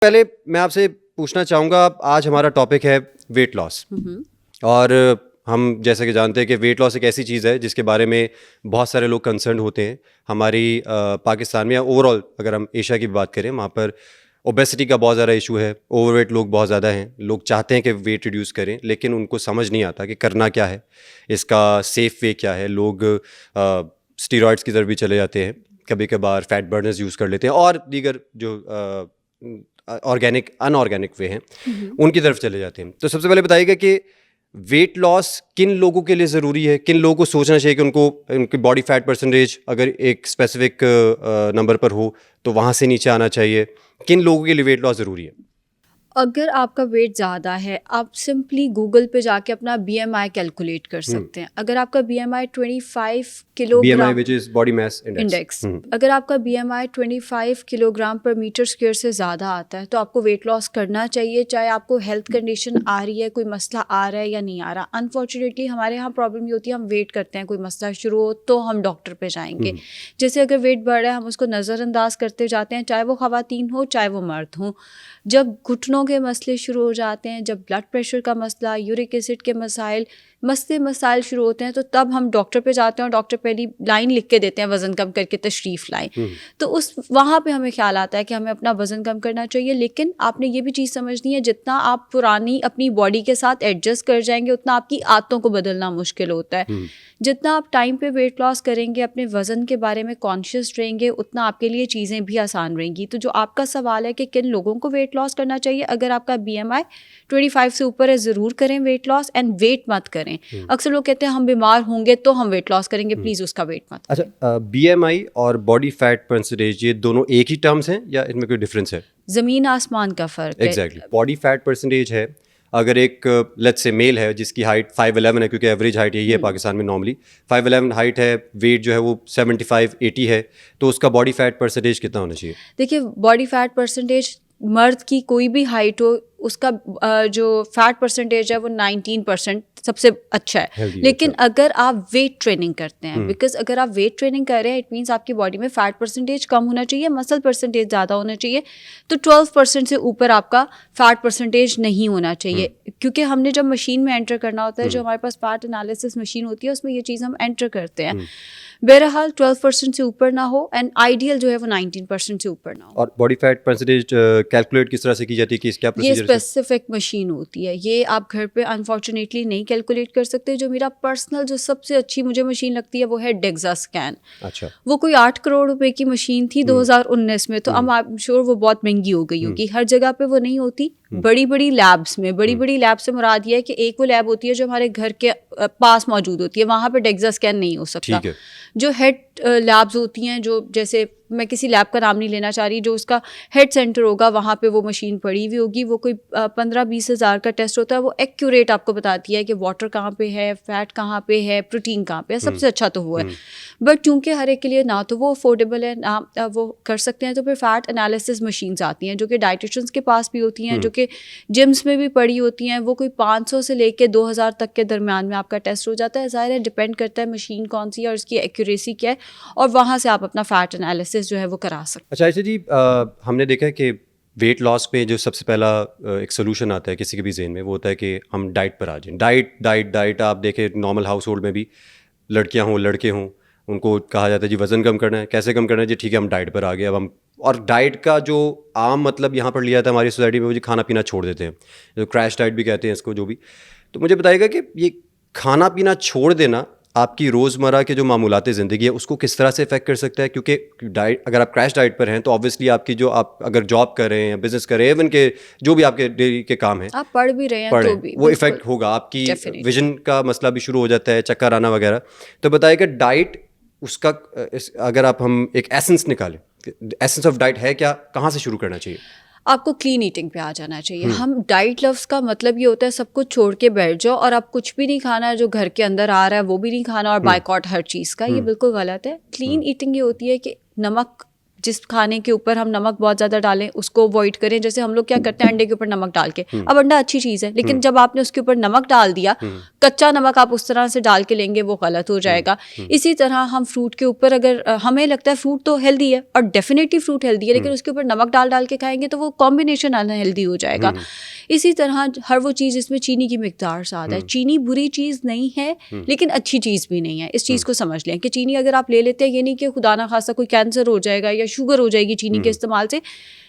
पहले मैं आपसे पूछना चाहूँगा, आज हमारा टॉपिक है वेट लॉस। और हम जैसे कि जानते हैं कि वेट लॉस एक ऐसी चीज़ है जिसके बारे में बहुत सारे लोग कंसर्न होते हैं। हमारी पाकिस्तान में या ओवरऑल अगर हम एशिया की बात करें, वहाँ पर ओबेसिटी का बहुत ज़्यादा इशू है, ओवरवेट लोग बहुत ज़्यादा हैं। लोग चाहते हैं कि वेट रिड्यूस करें, लेकिन उनको समझ नहीं आता कि करना क्या है, इसका सेफ़ वे क्या है। लोग स्टीरॉइड्स की तरफ भी चले जाते हैं, कभी कभार फैट बर्नर्स यूज़ कर लेते हैं और दीगर जो ऑर्गेनिक अनऑर्गेनिक वे हैं उनकी तरफ चले जाते हैं। तो सबसे पहले बताइएगा कि वेट लॉस किन लोगों के लिए ज़रूरी है, किन लोगों को सोचना चाहिए कि उनको उनकी बॉडी फैट परसेंटेज अगर एक स्पेसिफिक नंबर पर हो तो वहाँ से नीचे आना चाहिए, किन लोगों के लिए वेट लॉस ज़रूरी है? अगर आपका वेट ज़्यादा है, आप सिंपली गूगल पे जाके अपना BMI कैलकुलेट कर सकते हैं। अगर आपका BMI 25 BMI kilogram which is body mass index. Index, अगर आपका BMI 25 किलोग्राम पर मीटर स्क्वायर से ज़्यादा आता है तो आपको वेट लॉस करना चाहिए, चाहे आपको हेल्थ कंडीशन आ रही है, कोई मसला आ रहा है या नहीं आ रहा। अनफॉर्चुनेटली हमारे यहाँ प्रॉब्लम ये होती है, हम वेट करते हैं, कोई मसला शुरू हो तो हम डॉक्टर पे जाएंगे। जैसे अगर वेट बढ़ रहा है, हम उसको नज़रअंदाज करते जाते हैं, चाहे वो ख़वातीन हो चाहे वो मर्द हों। जब घुटनों के मसले शुरू हो जाते हैं, जब ब्लड प्रेशर का मसला, यूरिक एसिड के मसाइल शुरू होते हैं, तो तब हम डॉक्टर पे जाते हैं और डॉक्टर पहली लाइन लिख के देते हैं, वज़न कम करके तशरीफ़ लाएं। तो उस वहाँ पे हमें ख्याल आता है कि हमें अपना वज़न कम करना चाहिए। लेकिन आपने ये भी चीज़ समझनी है, जितना आप पुरानी अपनी बॉडी के साथ एडजस्ट कर जाएंगे उतना आपकी आदतों को बदलना मुश्किल होता है। जितना आप टाइम पे वेट लॉस करेंगे, अपने वज़न के बारे में कॉन्शियस रहेंगे, उतना आपके लिए चीज़ें भी आसान रहेंगी। तो जो आपका सवाल है कि किन लोगों को वेट लॉस करना चाहिए, अगर आपका BMI 25 से ऊपर है ज़रूर करें वेट लॉस, एंड वेट मत करें। अक्सर लोग कहते हैं हम बीमार होंगे तो हम वेट लॉस करेंगे, प्लीज़ उसका वेट मत करें। अच्छा, BMI और बॉडी फैट परसेंटेज ये दोनों एक ही टर्म्स हैं या इनमें कोई डिफरेंस है? ज़मीन आसमान का फ़र्क है। एग्जैक्टली। बॉडी फैट परसेंटेज है, अगर एक लेट्स से मेल है जिसकी हाइट 5'11" है, क्योंकि एवरेज हाइट यही है पाकिस्तान में नॉर्मली 5'11" हाइट है, वेट जो है वो 75-80 है, तो उसका बॉडी फैट परसेंटेज कितना होना चाहिए? देखिए, बॉडी फैट परसेंटेज मर्द की कोई भी हाइट हो, उसका जो फैट परसेंटेज है वो 19% सबसे अच्छा है। लेकिन अगर आप वेट ट्रेनिंग करते हैं, बिकॉज अगर आप वेट ट्रेनिंग कर रहे हैं, इट मीन्स आपकी बॉडी में फैट परसेंटेज कम होना चाहिए, मसल परसेंटेज ज़्यादा होना चाहिए। तो 12% से ऊपर आपका फैट परसेंटेज नहीं होना चाहिए, क्योंकि हमने जब मशीन में एंटर करना होता है, जो हमारे पास फैट एनालिसिस मशीन होती है, उसमें ये चीज़ हम एंटर करते हैं। बहरहाल 12% से ऊपर ना हो, एंड आइडियल जो है वो 19% से ऊपर ना हो। और बॉडी फैट परसेंटेज कैलकुलेट किस तरह से की जाती है, कि क्या ये प्रोसीजर? स्पेसिफिक मशीन होती है, ये आप घर पे अनफॉर्चुनेटली नहीं कैलकुलेट कर सकते। जो मेरा पर्सनल जो सबसे अच्छी मुझे मशीन लगती है वो है डेक्सा स्कैन। अच्छा। वो कोई 8 करोड़ रुपए की मशीन थी 2019 में, तो अब आई एम श्योर वो बहुत महंगी हो गई होगी। हर जगह पे वो नहीं होती, बड़ी बड़ी लैब्स में, बड़ी लैब से मुराद ये है कि एक वो लैब होती है जो हमारे घर के पास मौजूद होती है, वहाँ पे डेक्सा स्कैन नहीं हो सकता। ठीक है। जो हेड लैब्स होती हैं, जो जैसे मैं किसी लैब का नाम नहीं लेना चाह रही, जो उसका हेड सेंटर होगा वहाँ पे वो मशीन पड़ी हुई होगी, वो कोई 15-20 हज़ार का टेस्ट होता है, वो एक्यूरेट आपको बताती है कि वाटर कहाँ पे है, फैट कहाँ पे है, प्रोटीन कहाँ पे है। सबसे अच्छा तो वो है, बट चूंकि हर एक के लिए ना तो वो अफोर्डेबल है, ना वो कर सकते हैं, तो फिर फैट एनालिसिस मशीन्स आती हैं जो कि डाइटिशियंस के पास भी होती हैं, जो कि जिम्स में भी पड़ी होती हैं। वो कोई 500 से लेके 2000 तक के दरमियान में आपका टेस्ट हो जाता है। ज़ाहिर है डिपेंड करता है मशीन कौन सी है और उसकी एक्यूरेसी क्या है, और वहाँ से आप अपना फैट एनालिसिस जो है वो करा सकते हैं। अच्छा ऐसे जी, हमने देखा है कि वेट लॉस पे जो सबसे पहला एक सोल्यूशन आता है किसी के भी ज़हन में, वो होता है कि हम डाइट पर आ जाएं। डाइट आप देखें, नॉर्मल हाउस होल्ड में भी लड़कियां हों लड़के हों, उनको कहा जाता है जी वज़न कम करना है, कैसे कम करना है जी, ठीक है हम डाइट पर आ गए। अब हम, और डाइट का जो आम मतलब यहाँ पर लिया जाता है हमारी सोसाइटी में, वो जी खाना पीना छोड़ देते हैं, जो क्रैश डाइट भी कहते हैं इसको, जो भी। तो मुझे बताइएगा कि ये खाना पीना छोड़ देना आपकी रोज़मर्रा के जो मामूलाती ज़िंदगी है उसको किस तरह से इफेक्ट कर सकता है? क्योंकि डाइट, अगर आप क्रैश डाइट पर हैं तो ऑब्वियसली आपकी जो, आप अगर जॉब कर रहे हैं या बिजनेस कर रहे हैं, इवन के जो भी आपके डेली के काम हैं, आप पढ़ भी रहे हैं तो भी वो इफेक्ट होगा। आपकी विजन का मसला भी शुरू हो जाता है, चक्कर आना वगैरह। तो बताइएगा डाइट उसका, अगर हम एक एसेंस निकालें, एसेंस ऑफ डाइट है क्या, कहाँ से शुरू करना चाहिए? आपको क्लीन ईटिंग पे आ जाना चाहिए। हम डाइट लव्स का मतलब ये होता है सब कुछ छोड़ के बैठ जाओ और आप कुछ भी नहीं खाना है, जो घर के अंदर आ रहा है वो भी नहीं खाना, और बायकॉट हर चीज़ का, ये बिल्कुल गलत है। क्लीन ईटिंग ये होती है कि नमक जिस खाने के ऊपर हम नमक बहुत ज़्यादा डालें उसको अवॉइड करें। जैसे हम लोग क्या करते हैं अंडे के ऊपर नमक डाल के, अब अंडा अच्छी चीज़ है लेकिन जब आपने उसके ऊपर नमक डाल दिया, कच्चा नमक आप उस तरह से डाल के लेंगे वो गलत हो जाएगा। इसी तरह हम फ्रूट के ऊपर अगर हमें लगता है फ्रूट तो हेल्दी है और डेफिनेटली फ्रूट हेल्दी है, लेकिन उसके ऊपर नमक डाल के खाएंगे तो वो कॉम्बिनेशन अनहेल्दी हो जाएगा। इसी तरह हर वो चीज़ इसमें चीनी की मिकदार ज़्यादा है। चीनी बुरी चीज़ नहीं है लेकिन अच्छी चीज़ भी नहीं है। इस चीज़ को समझ लें कि चीनी अगर आप ले लेते हैं ये नहीं कि खुदा ना खासा कोई कैंसर हो जाएगा या शुगर हो जाएगी चीनी के इस्तेमाल से।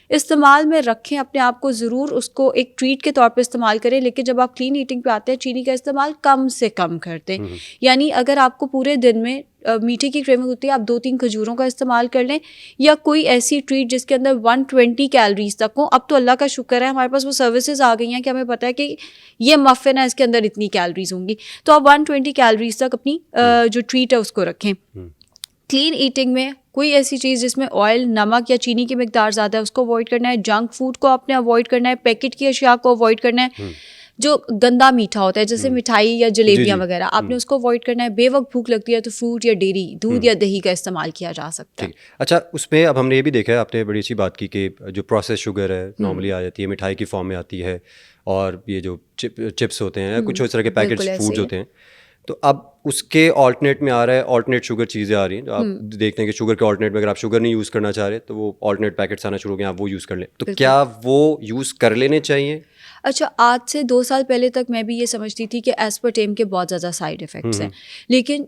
इस्तेमाल में रखें अपने आप को, ज़रूर उसको एक ट्रीट के तौर पे इस्तेमाल करें, लेकिन जब आप क्लीन ईटिंग पे आते हैं चीनी का इस्तेमाल कम से कम कर दें। यानी अगर आपको पूरे दिन में मीठे की क्रेविंग होती है, आप 2-3 खजूरों का इस्तेमाल कर लें या कोई ऐसी ट्रीट जिसके अंदर 120 कैलोरीज तक हो। अब तो अल्लाह का शुक्र है हमारे पास वो सर्विसेज आ गई हैं कि हमें पता है कि ये मफ़िन है इसके अंदर इतनी कैलोरीज होंगी, तो आप 120 कैलोरीज तक अपनी जो ट्रीट है उसको रखें। क्लीन ईटिंग में कोई ऐसी चीज़ जिसमें ऑयल, नमक या चीनी की मिकदार ज़्यादा है उसको अवॉइड करना है। जंक फूड को आपने अवॉइड करना है, पैकेट की अशिया को अवॉइड करना है। जो गंदा मीठा होता है जैसे मिठाई या जलेबियाँ वगैरह, आपने उसको अवॉइड करना है। बेवक्त भूख लगती है तो फ्रूट या डेयरी, दूध या दही का इस्तेमाल किया जा सकता है। अच्छा, उसमें अब हमने ये भी देखा है, आपने बड़ी अच्छी बात की कि जो प्रोसेस शुगर है नॉर्मली आ जाती है, मिठाई की फॉर्म में आती है, और ये जो चिप्स होते हैं, कुछ इस तरह के पैकेज फूड्स होते हैं, तो अब उसके ऑल्टरनेट में आ रहा है, ऑल्टरनेट शुगर चीज़ें आ रही हैं। आप देखते हैं कि शुगर के ऑल्टरनेट में अगर आप शुगर नहीं यूज़ करना चाह रहे तो वो ऑल्टरनेट पैकेट्स आना शुरू हो गए, आप वो यूज़ कर लें। तो क्या वो यूज़ कर लेने चाहिए? अच्छा, आज से 2 साल पहले तक मैं भी ये समझती थी कि एस्पर्टेम के बहुत ज़्यादा साइड इफ़ेक्ट्स हैं, लेकिन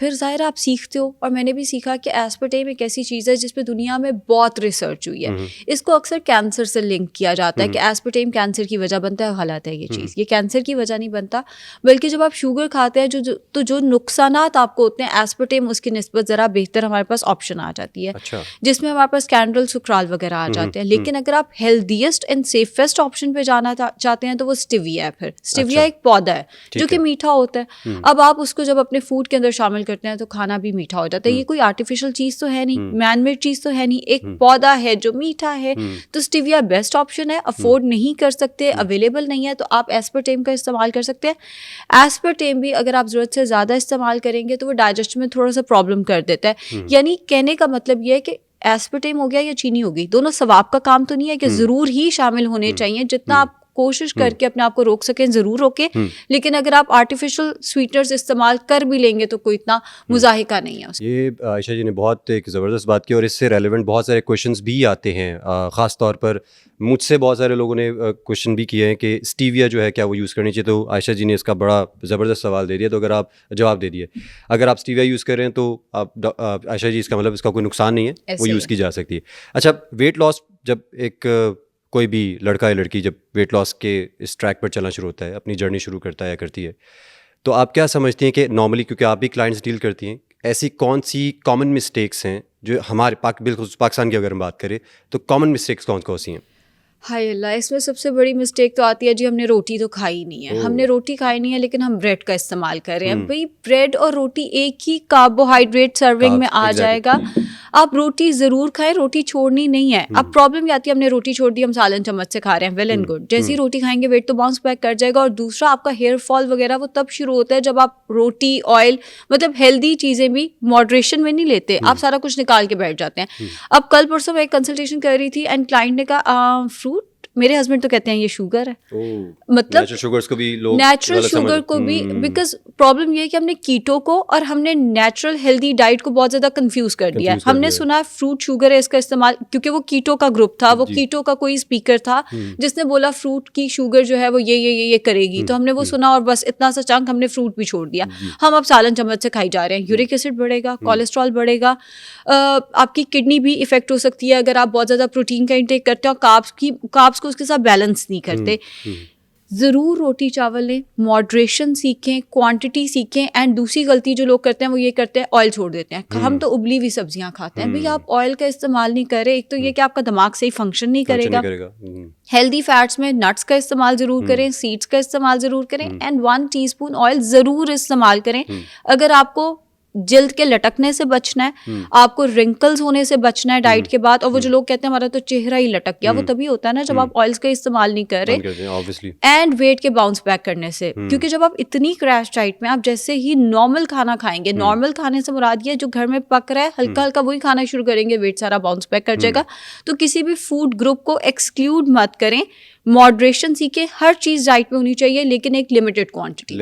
फिर ज़ाहिर आप सीखते हो, और मैंने भी सीखा कि एस्पर्टेम एक ऐसी चीज़ है जिस पे दुनिया में बहुत रिसर्च हुई है। इसको अक्सर कैंसर से लिंक किया जाता है कि एस्पर्टेम कैंसर की वजह बनता है। गलत है ये चीज़, ये कैंसर की वजह नहीं बनता, बल्कि जब आप शुगर खाते हैं तो जो नुकसानात आपको होते हैं, एस्पर्टेम उसकी निस्बत ज़रा बेहतर हमारे पास ऑप्शन आ जाती है। अच्छा। जिसमें हमारे पास कैंड्रल, सुक्राल वगैरह आ जाते हैं। लेकिन अगर आप हेल्दीएस्ट एंड सेफेस्ट ऑप्शन पे जाना चाहते हैं तो वो स्टिविया है। फिर स्टिविया एक पौधा है जो कि मीठा होता है। अब आप उसको जब अपने फूड के अंदर शामिल करते हैं तो खाना भी मीठा हो जाता है। ये कोई आर्टिफिशियल चीज़ तो है नहीं, मैन मेड चीज़ तो है नहीं, एक पौधा है जो मीठा है। तो स्टिविया बेस्ट ऑप्शन है। अफोर्ड नहीं कर सकते, अवेलेबल नहीं है, तो आप एस्पर्टेम का इस्तेमाल कर सकते हैं। एस्पर्टेम भी अगर आप ज़रूरत से ज़्यादा इस्तेमाल करेंगे तो वो डाइजेशन में थोड़ा सा प्रॉब्लम कर देता है। यानी कहने का मतलब ये है कि एस्पर्टेम हो गया या चीनी हो गई, दोनों सवाब का काम तो नहीं है कि ज़रूर ही शामिल होने चाहिए। जितना आप कोशिश करके अपने आप को रोक सकें ज़रूर रोकें, लेकिन अगर आप आर्टिफिशियल स्वीटनर्स इस्तेमाल कर भी लेंगे तो कोई इतना मुजाहिका नहीं है। ये आयशा जी ने बहुत एक ज़बरदस्त बात की, और इससे रेलेवेंट बहुत सारे क्वेश्चंस भी आते हैं। ख़ास तौर पर मुझसे बहुत सारे लोगों ने क्वेश्चन भी किए हैं कि स्टीविया जो है क्या वो यूज़ करनी चाहिए, तो आयशा जी ने इसका बड़ा ज़बरदस्त सवाल दे दिया। तो अगर आप जवाब दे दिए, अगर आप स्टीविया यूज़ कर रहे हैं तो आप आयशा जी, इसका मतलब इसका कोई नुकसान नहीं है, वो यूज़ की जा सकती है। अच्छा, वेट लॉस, जब एक कोई भी लड़का या लड़की जब वेट लॉस के इस ट्रैक पर चलना शुरू होता है, अपनी जर्नी शुरू करता है या करती है, तो आप क्या समझती हैं कि नॉर्मली, क्योंकि आप भी क्लाइंट्स डील करती हैं, ऐसी कौन सी कॉमन मिस्टेक्स हैं जो हमारे बिल्कुल पाकिस्तान की अगर हम बात करें तो कॉमन मिस्टेक्स कौन कौन सी हैं? हाय अल्लाह, इसमें सबसे बड़ी मिस्टेक तो आती है जी, हमने रोटी तो खाई नहीं है। हमने रोटी खाई नहीं है लेकिन हम ब्रेड का इस्तेमाल कर रहे हैं। भाई, ब्रेड और रोटी एक ही कार्बोहाइड्रेट सर्विंग में आ जाएगा। आप रोटी ज़रूर खाएं, रोटी छोड़नी नहीं है। अब प्रॉब्लम ये आती है, हमने रोटी छोड़ दी, हम सालन चम्मच से खा रहे हैं, वेल एंड गुड। जैसी रोटी खाएंगे वेट तो बाउंस बैक कर जाएगा। और दूसरा, आपका हेयर फॉल वगैरह वो तब शुरू होता है जब आप रोटी, ऑयल, मतलब हेल्दी चीज़ें भी मॉडरेशन में नहीं लेते, आप सारा कुछ निकाल के बैठ जाते हैं। अब कल परसों मैं एक कंसल्टेशन कर रही थी एंड क्लाइंट ने कहा फ्रूट, मेरे हस्बैंड तो कहते हैं ये शुगर है। मतलब नेचुरल शुगर्स को भी लोग नेचुरल शुगर को भी, बिकॉज प्रॉब्लम ये है कि हमने कीटो को और हमने नेचुरल हेल्दी डाइट को बहुत ज़्यादा कंफ्यूज कर दिया है। हमने सुना है फ्रूट शुगर है, इसका इस्तेमाल, क्योंकि वो कीटो का ग्रुप था, वो कीटो का कोई स्पीकर था जिसने बोला फ्रूट की शुगर जो है वो ये करेगी, तो हमने वो सुना और बस इतना सा चंक हमने फ्रूट भी छोड़ दिया। हम अब सालन चम्मच से खाई जा रहे हैं। यूरिक एसिड बढ़ेगा, कोलेस्ट्रॉल बढ़ेगा, आपकी किडनी भी इफेक्ट हो सकती है अगर आप बहुत ज़्यादा प्रोटीन का इंटेक करते हो, कार्ब्स को उसके साथ बैलेंस नहीं करते। ज़रूर रोटी चावल लें, मॉडरेशन सीखें, क्वांटिटी सीखें। एंड दूसरी गलती जो लोग करते हैं वो ये करते हैं, ऑयल छोड़ देते हैं। हम तो उबली हुई सब्जियां खाते हैं। भाई, आप ऑयल का इस्तेमाल नहीं करें, एक तो ये कि आपका दिमाग सही फंक्शन नहीं करेगा। हेल्दी फैट्स में नट्स का इस्तेमाल ज़रूर करें, सीड्स का इस्तेमाल ज़रूर करें, एंड 1 टीस्पून ऑयल ज़रूर इस्तेमाल करें। अगर आपको जिल्द के लटकने से बचना है, आपको रिंकल्स होने से बचना है डाइट के बाद। और वो जो लोग कहते हैं हमारा तो चेहरा ही लटक गया, वो तभी होता है ना जब आप ऑयल्स का इस्तेमाल नहीं कर रहे। एंड वेट के बाउंस बैक करने से, क्योंकि जब आप इतनी क्रैश डाइट में, आप जैसे ही नॉर्मल खाना खाएंगे, नॉर्मल खाने से मुराद ये जो घर में पक रहा है हल्का हल्का वही खाना शुरू करेंगे, वेट सारा बाउंस बैक कर जाएगा। तो किसी भी फूड ग्रुप को एक्सक्लूड मत करें, मॉडरेशन सीखें, हर चीज डाइट में होनी चाहिए लेकिन एक लिमिटेड क्वांटिटी।